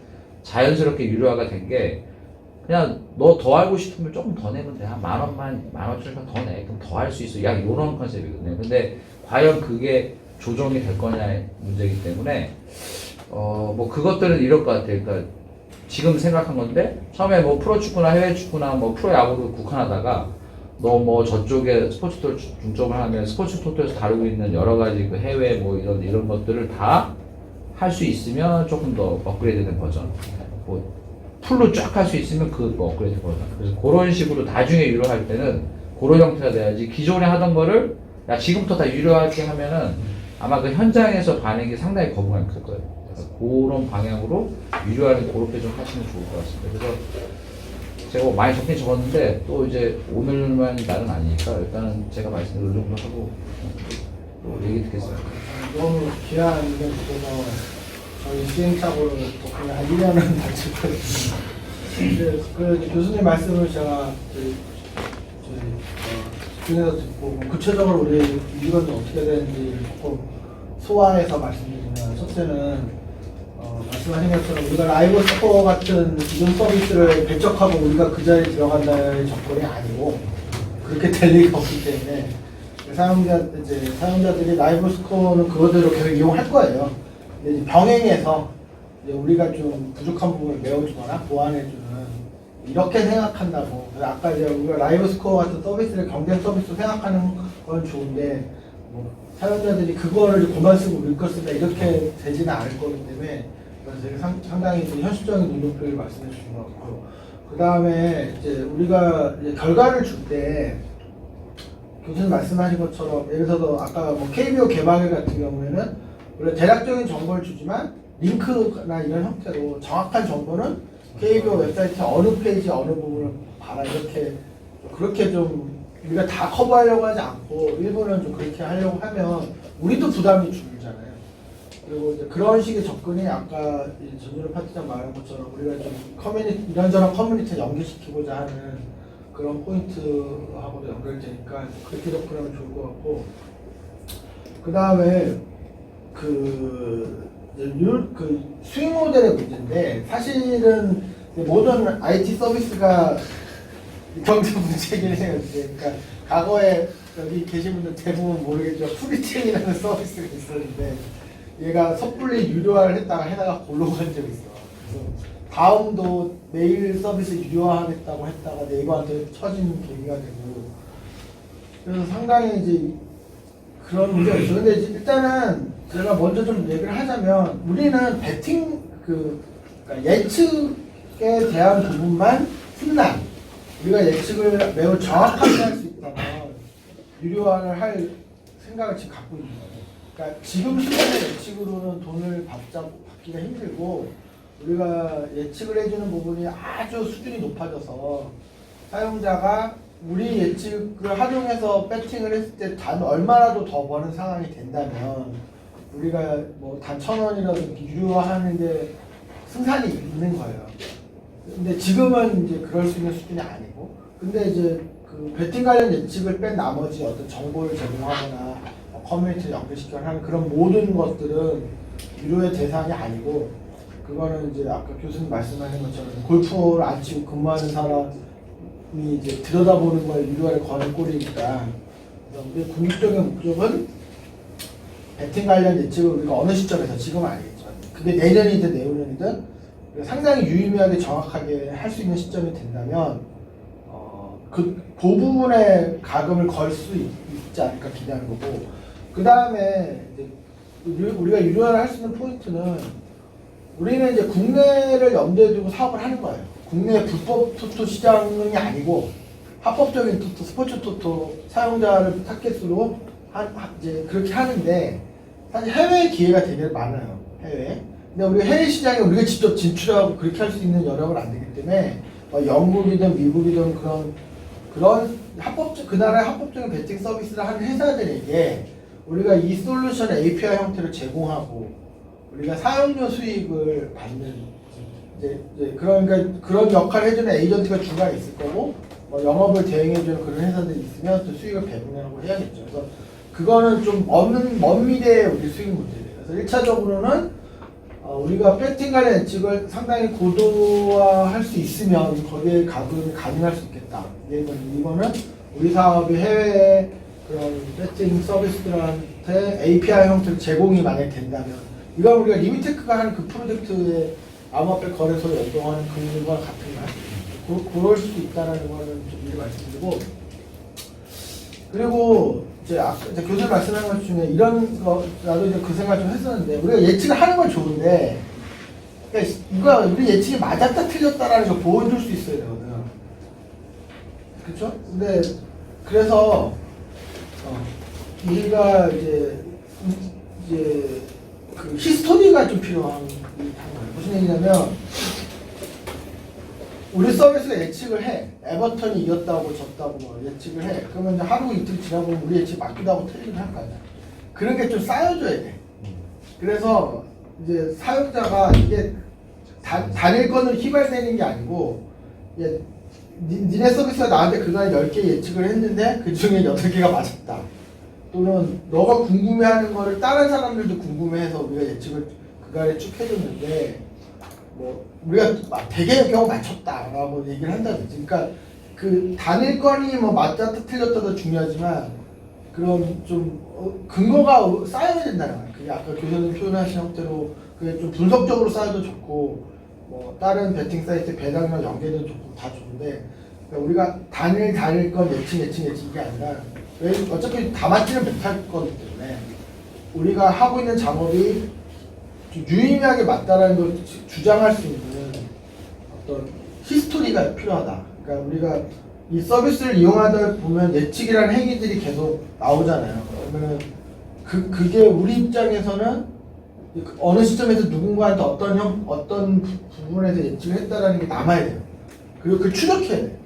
자연스럽게 유료화가 된 게 그냥 너 더 알고 싶으면 조금 더 내면 돼. 한 10,000원 더 내. 그럼 더 할 수 있어. 약 이런 컨셉이거든요. 근데 과연 그게 조정이 될 거냐의 문제이기 때문에 뭐 그것들은 이럴 것 같아요. 그러니까 지금 생각한 건데 처음에 뭐 프로축구나 해외축구나 뭐 프로야구로 국한하다가 너 뭐 저쪽에 스포츠 토토 중점을 하면 스포츠 토토에서 다루고 있는 여러 가지 그 해외 뭐 이런 것들을 다 할 수 있으면 조금 더 업그레이드된 버전, 뭐 풀로 쫙 할 수 있으면 그 업그레이드 버전. 그래서 그런 식으로 나중에 유료할 때는 그런 형태가 돼야지. 기존에 하던 거를 야 지금부터 다 유료하게 하면은 아마 그 현장에서 반응이 상당히 거부감이 클 거예요. 그래서 그런 방향으로 유료화는 그렇게 좀 하시면 좋을 것 같습니다. 그래서 제가 뭐 많이 적긴 적었는데 또 이제 오늘만 날은 아니니까 일단은 제가 말씀드린 정도 하고 또 얘기 듣겠습니다. 너무 귀한 의견 주셔서 저희 시행착오를 덕분에 한 1년은 마치거든요. 그 교수님 말씀을 제가 집중해서 듣고 뭐 구체적으로 우리 이건 어떻게 되는지 조금 소화해서 말씀드리면, 첫째는 말씀하신 것처럼 우리가 라이브 스코어 같은 기존 서비스를 배척하고 우리가 그 자리에 들어간다는 접근이 아니고 그렇게 될 리가 없기 때문에 사용자들이 라이브 스코어는 그거대로 계속 이용할 거예요. 근데 이제 병행해서 이제 우리가 좀 부족한 부분을 메워주거나 보완해주는, 이렇게 생각한다고. 그래서 아까 이제 우리가 라이브 스코어 같은 서비스를 경쟁 서비스로 생각하는 건 좋은데 뭐 사용자들이 그거를 고만 쓰고 우리 걸 쓴다 이렇게 되지는 않을 거기 때문에 되게 상당히 현실적인 눈높이를 말씀해 주신 것 같고, 그 다음에 이제 우리가 이제 결과를 줄 때 교수님 말씀하신 것처럼 예를 들어서 아까 뭐 KBO 개방일 같은 경우에는 원래 대략적인 정보를 주지만 링크나 이런 형태로 정확한 정보는 KBO 웹사이트 어느 페이지 어느 부분을 봐라, 이렇게 그렇게 좀 우리가 다 커버하려고 하지 않고 일부는 좀 그렇게 하려고 하면 우리도 부담이 줄잖아요. 그리고 이제 그런 식의 접근이 아까 전준호 파트장 말한 것처럼 우리가 좀 커뮤니티, 이런저런 커뮤니티에 연계시키고자 하는 그런 포인트하고도 연결되니까 그렇게 접근하면 좋을 것 같고, 그 다음에 그 수익 모델의 문제인데, 사실은 모든 IT 서비스가 경제 문제긴 해요. 이제. 그러니까 과거에 여기 계신 분들 대부분 모르겠지만 프리체인이라는 서비스가 있었는데 얘가 섣불리 유료화를 했다가 해다가 골로 간 적이 있어. 그래서 다음도 메일 서비스 유료화하겠다고 했다가 네이버한테 처진 계기가 되고 그래서 상당히 이제 그런 문제가 있어. 근데 이제 일단은 제가 먼저 좀 얘기를 하자면 우리는 베팅 그러니까 예측에 대한 부분만 훈난 우리가 예측을 매우 정확하게 할 수 있다면 유료화를 할 생각을 지금 갖고 있는 거예요. 그러니까 지금 수준의 예측으로는 돈을 받기가 힘들고 우리가 예측을 해주는 부분이 아주 수준이 높아져서 사용자가 우리 예측을 활용해서 배팅을 했을 때 단 얼마라도 더 버는 상황이 된다면 우리가 뭐 단 1,000원이라도 이렇게 유료화하는 게 승산이 있는 거예요. 근데 지금은 이제 그럴 수 있는 수준이 아니고 근데 이제 그 배팅 관련 예측을 뺀 나머지 어떤 정보를 제공하거나 커뮤니티를 연결시켜야 하는 그런 모든 것들은 유료의 대상이 아니고 그거는 이제 아까 교수님 말씀하신 것처럼 골프를 안 치고 근무하는 사람이 이제 들여다보는 걸 유료화를 거는 꼴이니까 우리의 궁극적인 목적은 배팅 관련 예측을 우리가 어느 시점에서 지금은 아니겠지만 그게 내년이든 내후년이든 상당히 유의미하게 정확하게 할 수 있는 시점이 된다면 그 부분에 가금을 걸 수 있지 않을까 기대하는 거고 그 다음에 우리가 유료화를 할 수 있는 포인트는 우리는 이제 국내를 염두에 두고 사업을 하는 거예요. 국내 불법 토토 시장이 아니고 합법적인 토토, 스포츠 토토 사용자를 타겟으로 이제 그렇게 하는데 사실 해외 기회가 되게 많아요. 해외. 근데 우리 해외 시장에 우리가 직접 진출하고 그렇게 할 수 있는 여력은 안 되기 때문에 영국이든 미국이든 그런 합법적 그 나라의 합법적인 배팅 서비스를 하는 회사들에게 우리가 이 솔루션 API 형태를 제공하고 우리가 사용료 수익을 받는 이제 그러니까 그런 역할을 해주는 에이전트가 중간에 있을 거고 영업을 대행해주는 그런 회사들이 있으면 또 수익을 배분하고 해야겠죠. 그래서 그거는 좀 먼 미래의 우리 수익 문제예요. 그래서 1차적으로는 우리가 배팅 관련 예측을 상당히 고도화할 수 있으면 거기에 가금이 가능할 수 있겠다. 이거는 우리 사업이 해외 그런 배팅 서비스들한테 API 형태로 제공이 만약 된다면 이건 우리가 리미테크가 하는 그 프로젝트의 암호화폐 거래소를 연동하는 그거와 같은 거 그럴 수 있다는 거는 좀 미리 말씀드리고 그리고 이제 교수님 말씀하신 것 중에 이런 거 나도 이제 그 생각 좀 했었는데 우리가 예측을 하는 건 좋은데 그러니까 이거 우리 예측이 맞았다 틀렸다라는 걸 보여줄 수 있어야 되거든. 그렇죠? 근데 그래서 우리가 이제 그 히스토리가 좀 필요한 거예요. 무슨 얘기냐면 우리 서비스가 예측을 해. 에버턴이 이겼다고 졌다고 예측을 해. 그러면 이제 하루 이틀 지나보면 우리 예측이 맞기도 하고 틀리기도 할 거 아니야. 그런 게 좀 쌓여줘야 돼. 그래서 이제 사용자가 이게 단일건으로 휘발되는 게 아니고 니네 서비스가 나한테 그날 10개 예측을 했는데 그 중에 8개가 맞았다. 또는 너가 궁금해하는 거를 다른 사람들도 궁금해해서 우리가 예측을 그간에 쭉 해줬는데 뭐 우리가 대개의 경우 맞췄다라고 얘기를 한다든지 그러니까 그 단일건이 뭐 맞았다 틀렸다도 중요하지만 그런 좀 근거가 쌓여야 된다는 거예요. 그게 아까 교수님 표현하신 형태로 그게 좀 분석적으로 쌓여도 좋고 뭐 다른 배팅 사이트 배당이랑 연계도 좋고 다 좋은데 그러니까 우리가 단일건 예측 이게 아니라 왜 어차피 다 맞지는 못할 거기 때문에 우리가 하고 있는 작업이 유의미하게 맞다라는 걸 주장할 수 있는 어떤 히스토리가 필요하다. 그러니까 우리가 이 서비스를 이용하다 보면 예측이라는 행위들이 계속 나오잖아요. 그러면은 그게 우리 입장에서는 어느 시점에서 누군가한테 어떤 부분에서 예측을 했다라는 게 남아야 돼요. 그리고 그걸 추적해야 돼요.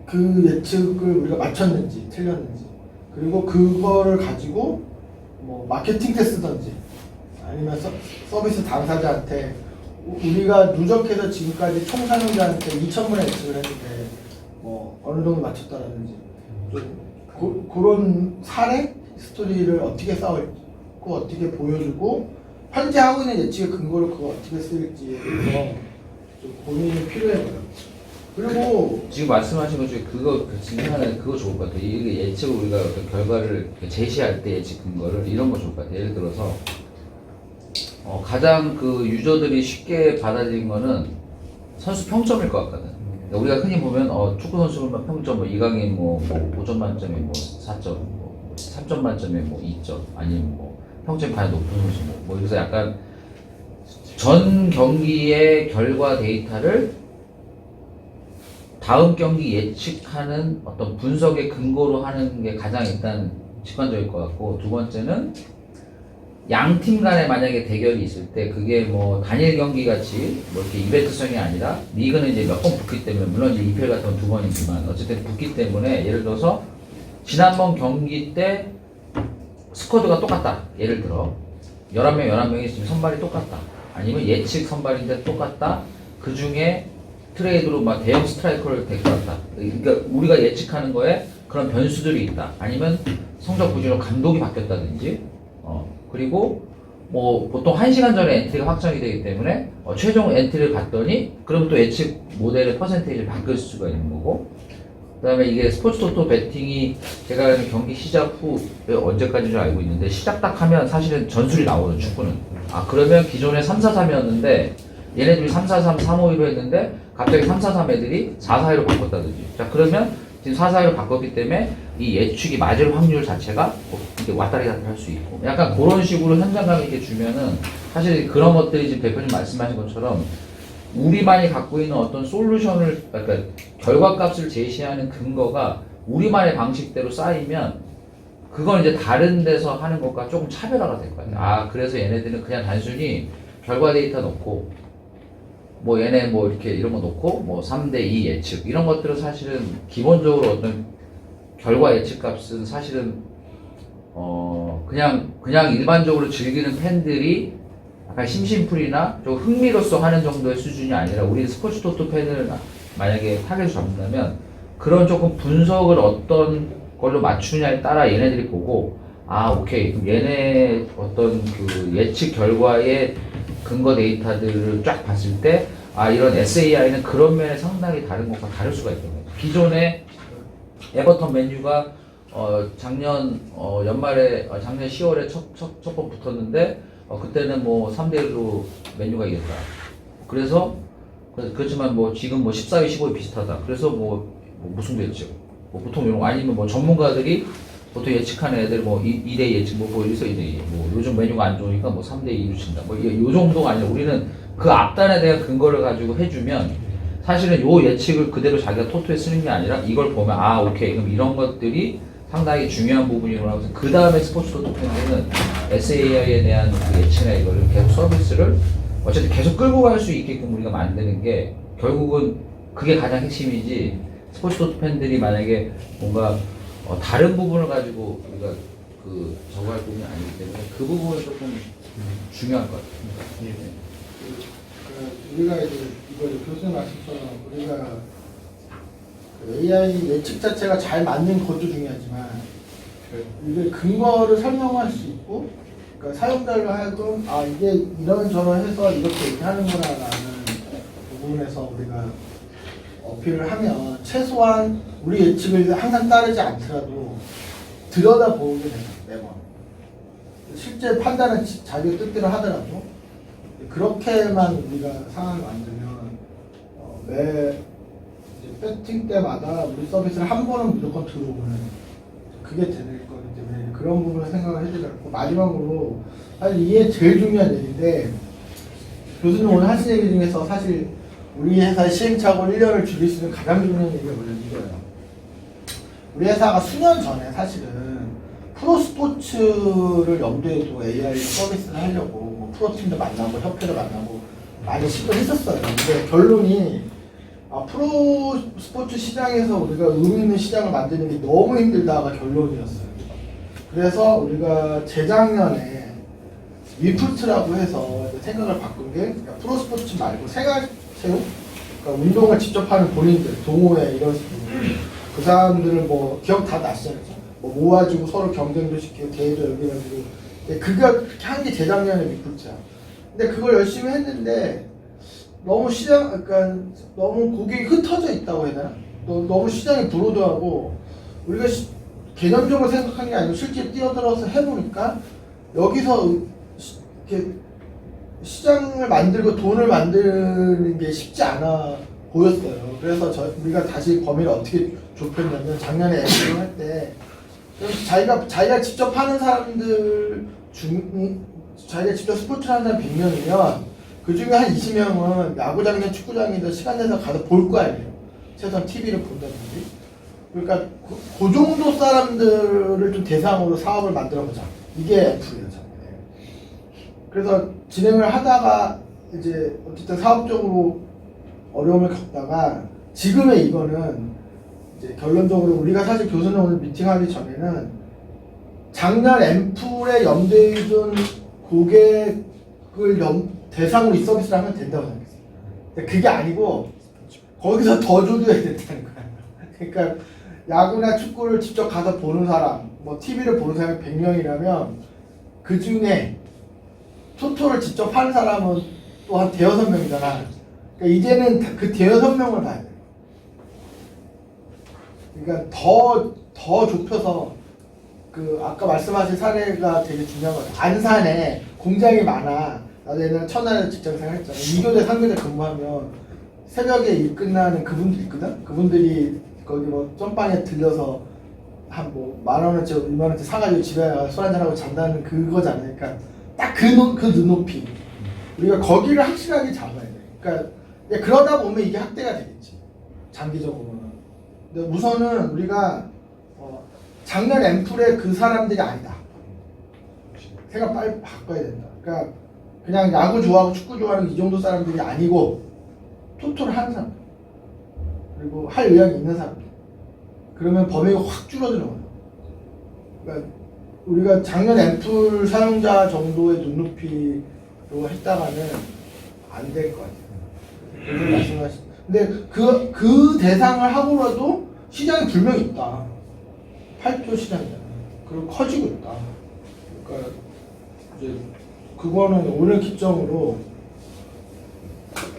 그 예측을 우리가 맞췄는지 틀렸는지 그리고 그거를 가지고 뭐 마케팅 테스트든지 아니면 서비스 당사자한테 우리가 누적해서 지금까지 총 사용자한테 2,000분의 예측을 했는데 뭐 어느 정도 맞췄다라든지 좀 그런 사례 스토리를 어떻게 쌓을고 어떻게 보여주고 현재 하고 있는 예측의 근거를 그거 어떻게 쓸지에 대해서 좀 고민이 필요해 보여요. 그리고 지금 말씀하신 것 중에 그거 그 중에 하나 그거 좋을 것 같아요. 이게 예측을 우리가 어떤 결과를 제시할 때 예측 근거를 이런 거 좋을 것 같아요. 예를 들어서 가장 그 유저들이 쉽게 받아들인 거는 선수 평점일 것 같거든. 그러니까 우리가 흔히 보면 축구 선수만 평점 뭐 이강인 뭐 5점 만점에 뭐 4점, 뭐 3점 만점에 뭐 2점, 아니면 뭐 평점이 가장 높은 선수 뭐 이래서 약간 전 경기의 결과 데이터를 다음 경기 예측하는 어떤 분석의 근거로 하는 게 가장 일단 직관적일 것 같고, 두 번째는 양 팀 간에 만약에 대결이 있을 때 그게 뭐 단일 경기 같이 뭐 이렇게 이벤트성이 아니라 리그는 이제 몇 번 붙기 때문에, 물론 이제 2패 같은 건 2번이지만 어쨌든 붙기 때문에, 예를 들어서 지난번 경기 때 스쿼드가 똑같다. 예를 들어 11명 11명이 지금 선발이 똑같다. 아니면 예측 선발인데 똑같다. 그 중에 트레이드로 막 대형 스트라이커를 데리고 왔다. 그러니까 우리가 예측하는 거에 그런 변수들이 있다. 아니면 성적 부진으로 감독이 바뀌었다든지, 그리고 뭐 보통 1시간 전에 엔트리가 확정이 되기 때문에 최종 엔트리를 봤더니 그러면 또 예측 모델의 퍼센테이지를 바뀔 수가 있는 거고, 그 다음에 이게 스포츠 토토 배팅이 제가 알기로는 경기 시작 후 언제까지인 줄 알고 있는데, 시작 딱 하면 사실은 전술이 나오는 축구는. 그러면 기존에 3-4-3이었는데 얘네들이 3-4-3, 3-5-2로 했는데 갑자기 3-4-3 애들이 4-4-2로 바꿨다든지. 자, 그러면 지금 4-4-2로 바꿨기 때문에 이 예측이 맞을 확률 자체가 이렇게 왔다리 갔다리 할 수 있고, 약간 그런 식으로 현장감 있게 주면은 사실 그런 것들이 지금 대표님 말씀하신 것처럼 우리만이 갖고 있는 어떤 솔루션을, 그러니까 결과값을 제시하는 근거가 우리만의 방식대로 쌓이면 그건 이제 다른 데서 하는 것과 조금 차별화가 될 것 같아요. 그래서 얘네들은 그냥 단순히 결과 데이터 넣고 뭐 얘네 뭐 이렇게 이런 거 놓고 뭐 3대2 예측 이런 것들은 사실은 기본적으로 어떤 결과 예측 값은 사실은 그냥 일반적으로 즐기는 팬들이 약간 심심풀이나 좀 흥미로써 하는 정도의 수준이 아니라, 우리 스포츠 토토 팬을 만약에 타겟을 잡는다면 그런 조금 분석을 어떤 걸로 맞추냐에 따라 얘네들이 보고, 오케이, 그럼 얘네 어떤 그 예측 결과의 근거 데이터들을 쫙 봤을 때 이런 SAI는 그런 면에 상당히 다른 것과 다를 수가 있거든요. 기존에 에버턴 맨유가 작년 연말에 작년 10월에 첫 번 붙었는데 그때는 뭐 3대1로 맨유가 이겼다. 그렇지만 뭐 지금 뭐 14위 15위 비슷하다. 그래서 뭐 무슨 예측? 뭐 보통 이런 거, 아니면 뭐 전문가들이 보통 예측하는 애들 뭐 2대 예측 뭐 여기서 이제 뭐 요즘 메뉴가 안 좋으니까 뭐 3대 2로 친다. 뭐 요 정도가 아니라 우리는 그 앞단에 대한 근거를 가지고 해주면 사실은 요 예측을 그대로 자기가 토토에 쓰는 게 아니라 이걸 보면 오케이, 그럼 이런 것들이 상당히 중요한 부분이구나 하고서 그 다음에 스포츠 토토 팬들은 SAI에 대한 그 예측이나 이거를 계속 서비스를 어쨌든 계속 끌고 갈 수 있게끔 우리가 만드는 게 결국은 그게 가장 핵심이지, 스포츠 토토 팬들이 만약에 뭔가 다른 부분을 가지고 우리가 그 저거 할 부분이 아니기 때문에 그 부분은 조금 중요할 것 같아요. 우리가 이제 이거 교수님 말씀처럼 우리가 그 AI 예측 자체가 잘 맞는 것도 중요하지만 이게 근거를 설명할 수 있고, 그러니까 사용자를 하여금 이게 이런저런 해서 이렇게 얘기하는구나라는 부분에서 우리가 어필을 하면 최소한 우리 예측을 항상 따르지 않더라도 들여다보게 돼요, 매번. 실제 판단은 자기 뜻대로 하더라도 그렇게만 우리가 상황을 만들면 매 배팅 때마다 우리 서비스를 한 번은 무조건 들어오는 그게 될 거기 때문에 그런 부분을 생각을 해주더라고. 마지막으로 사실 이게 제일 중요한 얘기인데, 교수님 오늘 하신 얘기 중에서 사실 우리 회사의 시행착오 1년을 줄일 수 있는 가장 중요한 얘기가 뭐냐면 이거예요. 우리 회사가 수년 전에 사실은 프로스포츠를 염두에 두고 AI 서비스를 하려고 뭐 프로팀도 만나고 협회도 만나고 많이 시도를 했었어요. 근데 결론이 프로스포츠 시장에서 우리가 의미 있는 시장을 만드는 게 너무 힘들다가 결론이었어요. 그래서 우리가 재작년에 위프트라고 해서 생각을 바꾼 게, 프로스포츠 말고 생활체육, 그러니까 운동을 직접 하는 본인들, 동호회 이런 식으로 그 사람들을 뭐 기억 다 나시잖아요. 뭐 모아주고 서로 경쟁도 시키고 대회도 열려가지고, 그거 한 게 재작년에 위프트야. 근데 그걸 열심히 했는데 너무 시장, 그러니까 너무 고객이 흩어져 있다고 해야 되나? 너무 시장이 불호도하고 우리가 개념적으로 생각한 게 아니고 실제 뛰어들어서 해보니까 여기서 이렇게 시장을 만들고 돈을 만드는 게 쉽지 않아 보였어요. 그래서 우리가 다시 범위를 어떻게 좁혔냐면 작년에 앱을 할 때 자기가 직접 하는 사람들 자기가 직접 스포츠를 하는 사람 100명이면 그 중에 한 20명은 야구장이나 축구장이든 시간 내서 가서 볼 거 아니에요. 최소한 TV를 본다든지. 그러니까 그 정도 사람들을 좀 대상으로 사업을 만들어보자. 이게 F예요, 작년에. 그래서 진행을 하다가 이제 어쨌든 사업적으로 어려움을 겪다가 지금의 이거는 이제 결론적으로 우리가 사실 교수님 오늘 미팅하기 전에는 작년 앰플에 염두에 둔 고객을 대상으로 이 서비스를 하면 된다고 생각했어요. 근데 그게 아니고 거기서 더 주도해야 된다는 거야. 그러니까 야구나 축구를 직접 가서 보는 사람, 뭐 TV를 보는 사람이 100명이라면 그 중에 토토를 직접 하는 사람은 또 한 대여섯 명이잖아. 그러니까 이제는 그 대여섯 명을 봐야 돼. 그러니까 더 좁혀서 그 아까 말씀하신 사례가 되게 중요한 거예요. 안산에 공장이 많아. 나도 옛날에 천안에 직장생활 했잖아. 2교대, 3교대 근무하면 새벽에 일 끝나는 그분들 있거든? 그분들이 거기 뭐 점빵에 들려서 한 뭐 10,000원어치, 2만원어치 사가지고 집에 가서 술 한잔하고 잔다는 그거잖아요. 그러니까 딱 그 눈높이. 우리가 거기를 확실하게 잡아야 돼. 그러니까 그러다 보면 이게 학대가 되겠지. 장기적으로는. 근데 우선은 우리가 작년 앰플의 그 사람들이 아니다. 생각 빨리 바꿔야 된다. 그러니까 그냥 야구 좋아하고 축구 좋아하는 이 정도 사람들이 아니고 토토를 하는 사람, 그리고 할 의향이 있는 사람. 그러면 범위가 확 줄어드는 거예요. 그러니까 우리가 작년 앰플 사용자 정도의 눈높이로 했다가는 안 될 것 같아요. 그걸 말씀하신. 근데 그 대상을 하고라도 시장이 분명히 있다. 8조 시장이잖아. 그리고 커지고 있다. 그러니까 이제 그거는 오늘 기점으로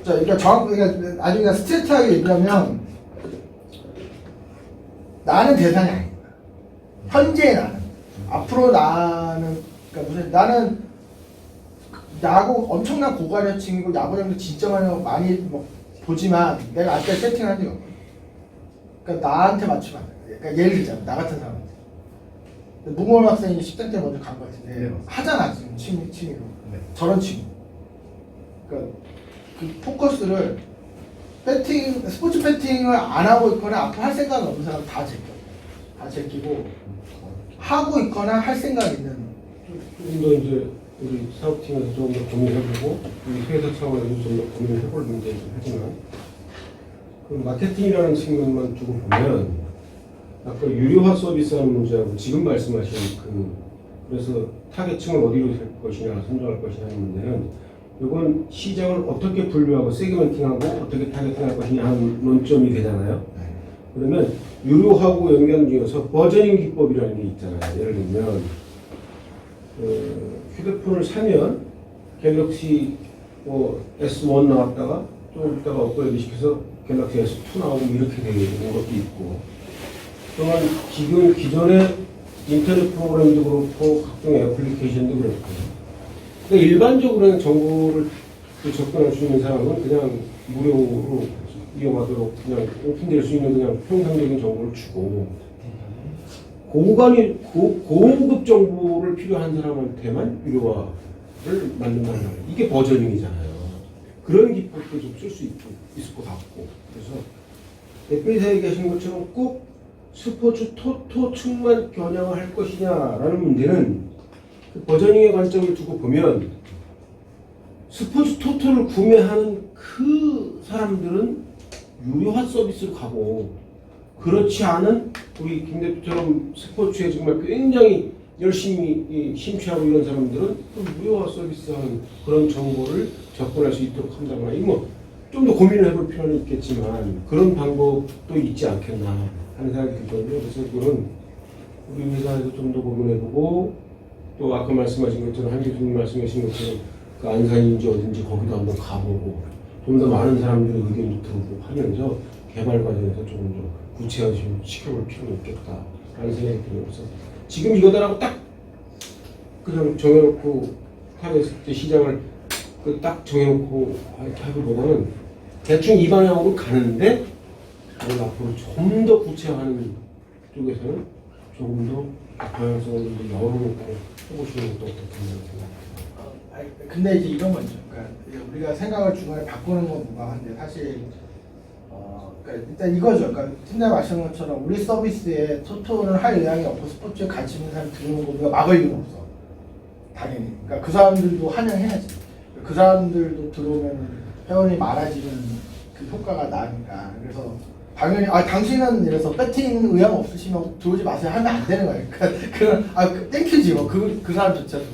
자, 그러니까 그러니까 나중에 그냥 스트레이트하게 얘기하면 나는 대상이 아닌 거야. 현재의 나는. 앞으로 나는 그러니까 무슨 나는 야구 엄청난 고관여층이고 야구장도 진짜 많이 뭐 보지만 내가 아직까지 세팅을 한 적이 없거든. 그러니까 나한테 맞추면 안 돼. 그러니까 예를 들자면 나 같은 사람한테. 문고원 학생이 10대 때 먼저 간 것 같은데 네, 하잖아 지금 취미로. 네. 저런 친구. 그러니까 그 포커스를 스포츠 배팅을 안 하고 있거나 앞으로 할 생각이 없는 사람 다 제끼고 하고 있거나 할 생각 있는. 좀 더 이제 우리 사업팀에서 좀 더 고민해보고 우리 회사 차원에서 좀 더 고민해볼 문제이긴 하지만 그 마케팅이라는 측면만 두고 보면 아까 유료화 서비스하는 문제하고 지금 말씀하신 그래서 타겟층을 어디로 할 것이냐 선정할 것이냐 하는 문제는 이건 시장을 어떻게 분류하고 세그멘팅하고 어떻게 타겟팅할 것이냐 하는 논점이 되잖아요. 그러면 유료하고 연결 중에서 버저닝 기법이라는 게 있잖아요. 예를 들면 휴대폰을 사면 갤럭시 뭐 S1 나왔다가 좀 있다가 업그레이드 시켜서 갤럭시 S2 나오고 이렇게 되는 것도 있고 또한 기존의 인터넷 프로그램도 그렇고 각종 애플리케이션도 그렇고 그러니까 일반적으로는 정보를 접근할 수 있는 사람은 그냥 무료로 이용하도록 그냥 오픈될 수 있는 그냥 평상적인 정보를 주고 고급 정보를 필요한 사람한테만 유료화를 만든다는 거예요. 이게 버저닝이잖아요. 그런 기법도 좀 쓸 수 있을 것 같고 그래서 넷페이스에 계신 것처럼 꼭 스포츠 토토층만 겨냥을 할 것이냐라는 문제는 그 버저닝의 관점을 두고 보면 스포츠 토토를 구매하는 그 사람들은 유료화 서비스로 가고 그렇지 않은 우리 김 대표처럼 스포츠에 정말 굉장히 열심히 심취하고 이런 사람들은 또 무료화 서비스하는 그런 정보를 접근할 수 있도록 한다거나 이거 좀 더 고민을 해볼 필요는 있겠지만 그런 방법도 있지 않겠나 하는 생각이 들거든요. 그래서 그거는 우리 회사에서 좀 더 고민해보고 또 아까 말씀하신 것처럼 한 교수님 말씀하신 것처럼 그 안산인지 어딘지 거기도 한번 가보고 좀 더 많은 사람들의 의견도 들고 하면서 개발 과정에서 조금 더 구체화시켜볼 필요가 있겠다라는 생각이 들어서 지금 이거다라고 딱 그냥 정해놓고 하겠을 때 시장을 딱 정해놓고 하기보다는 대충 이 방향으로 가는데 그걸 앞으로 좀 더 구체화하는 쪽에서는 조금 더 방향성을 열어놓고 해보시는 것도 어떻겠냐. 근데 이제 이런 거죠. 그러니까 이제 우리가 생각을 중간에 바꾸는 건 무방한데 사실 그러니까 일단 이거죠. 그러니까 팀장님 말씀하신 것처럼 우리 서비스에 토토를 할 의향이 없고 스포츠에 관심 있는 사람 들어오는 거 우리가 막을 이유는 없어. 당연히. 그러니까 그 사람들도 환영해야지. 그 사람들도 들어오면 회원이 많아지는 그 효과가 나니까. 그래서 당연히 당신은 이래서 배팅 의향 없으시면 들어오지 마세요 하면 안 되는 거예요. 그러니까 그런 땡큐지 뭐 그 사람조차도.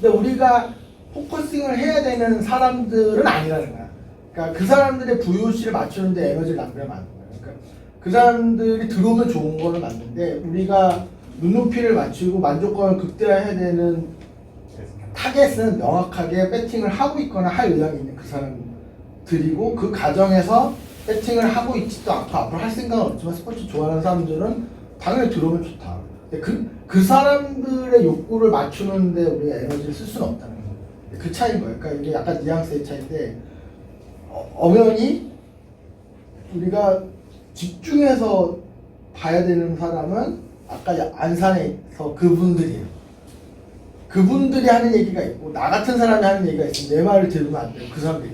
근데 우리가 포커싱을 해야 되는 사람들은 아니라는 거야. 그러니까 그 사람들의 VOC를 맞추는데 에너지를 낭비하면 안 돼. 그러니까 그 사람들이 들어오면 좋은 거는 맞는데 우리가 눈높이를 맞추고 만족감을 극대화해야 되는 타겟은 명확하게 배팅을 하고 있거나 할 의향이 있는 그 사람들이고 그 과정에서 배팅을 하고 있지도 않고 앞으로 할 생각은 없지만 스포츠 좋아하는 사람들은 당연히 들어오면 좋다. 근데 그 사람들의 욕구를 맞추는데 우리가 에너지를 쓸 수는 없다는 거예요. 그 차이인 거예요. 그러니까 이게 약간 뉘앙스의 차이인데 엄연히 우리가 집중해서 봐야 되는 사람은 아까 안산에서 그분들이에요. 그분들이 하는 얘기가 있고 나 같은 사람이 하는 얘기가 있으면 내 말을 들으면 안 돼요. 그 사람들이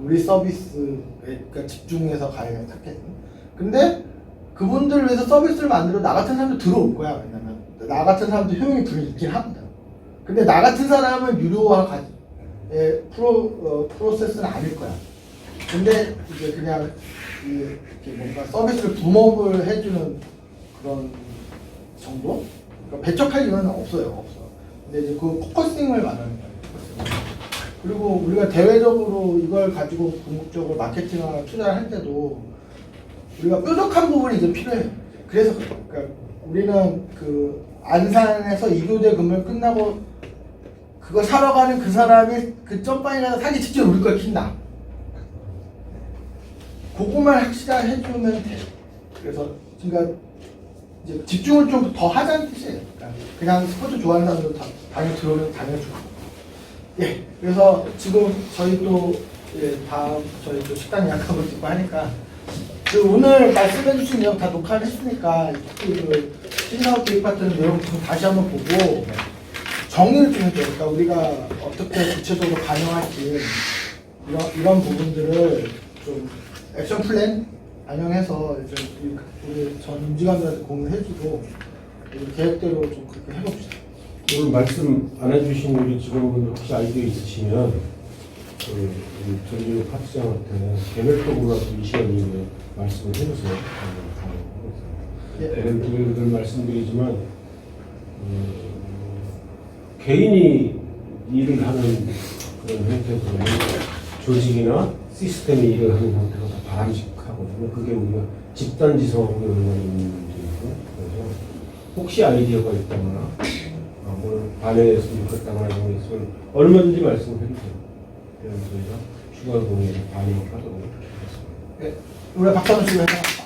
우리 서비스에 그러니까 집중해서 가야 타겟은. 근데 그분들을 위해서 서비스를 만들어 나 같은 사람도 들어올 거야. 왜냐면 나 같은 사람도 효용이 분명히 있긴 합니다. 근데 나 같은 사람은 유료화 프로세스는 아닐 거야. 근데 이제 그냥 이렇게 뭔가 서비스를 붐업을 해주는 그런 정도? 그러니까 배척할 이유는 없어요. 근데 이제 그 포커싱을 말하는 거예요. 그리고 우리가 대외적으로 이걸 가지고 궁극적으로 마케팅하거나 투자를 할 때도 우리가 뾰족한 부분이 이제 필요해요. 그래서 그러니까 우리는 그 안산에서 2교대 근무 끝나고 그거 사러 가는 그 사람이 그 점빵에 가서 사기 직접 우리 걸 킨다. 그것만 확실하게 해주면 돼. 그래서 그러니까 이제 집중을 좀 더 하자는 뜻이에요. 그러니까 그냥 스포츠 좋아하는 사람들 당연히 들어오면 당연히 좋고. 예. 그래서 지금 저희 또 다음 저희 또 식당 예약하고 있고 하니까 그 오늘 말씀해주신 내용 다 녹화를 했으니까 특히 그 신사업 계획 같은 내용 좀 다시 한번 보고 정리를 좀 해줘요. 그러니까 우리가 어떻게 구체적으로 반영할지 이런 부분들을 좀 액션 플랜 반영해서 이제 우리 전 임직원들한테 공유해주고 계획대로 좀 그렇게 해봅시다. 오늘 말씀 안 해주신 우리 직원분들 혹시 아이디어 있으시면 우리 전주 파트장한테 개별적으로 이 시간에 말씀을 해주세요. 늘 말씀드리지만 개인이 일을 하는 그런 형태에서는 조직이나 시스템이 일을 하는 형태가 다 바람직하거든요. 그게 우리가 집단지성하고 연관이 있는 문제이고 그래서 혹시 아이디어가 있다거나 뭘 반영했으면 좋겠다거나 이런 게 있으면 얼마든지 말씀해 주세요. 그래서 저희가 추가 공유에 반영을 하도록 하겠습니다. 네, 우리 박수 한번 주고 해서